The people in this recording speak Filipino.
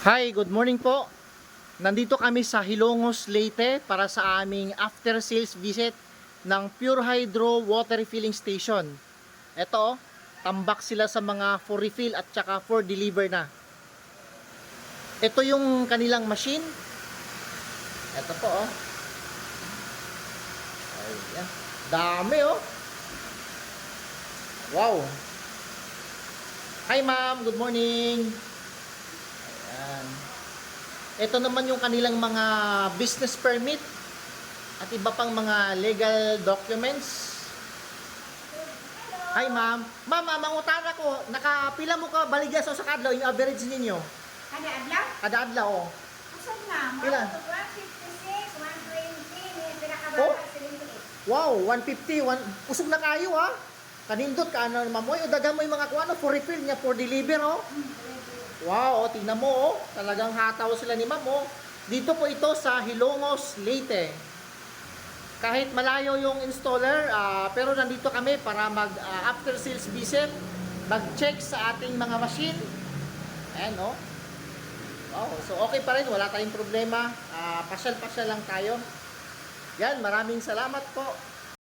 Hi, good morning po. Nandito kami sa Hilongos, Leyte para sa aming after sales visit ng Pure Hydro Water Refilling Station. Ito, tambak sila sa mga for refill at saka for deliver na. Ito yung kanilang machine. Ito po oh. Ayan. Dami oh. Wow. Hi ma'am, good morning. Ayan. Ito naman yung kanilang mga business permit at iba pang mga legal documents. Hi ma'am. Ma'am, mangutan ako. Nakapila mo ka baligya sa kadlaw yung average ninyo? Kada adlaw? Kada adlaw oh. Asan na? Pila? 156, 120, may Oh. pinakababa 78. Wow, 150. Usog na kayo ha. Kanindot ka ano ma'am. O dagan mo yung mga kuano for refill niya for deliver oh. Wow, oh, tingnan mo oh. Talagang hataw sila ni ma'am oh. Dito po ito sa Hilongos, Leyte. Kahit malayo yung installer, pero nandito kami para mag after sales visit, mag-check sa ating mga machine. Ayan oh. Wow, so okay pa rin, wala tayong problema. Pasyal-pasyal lang tayo. Yan, maraming salamat po.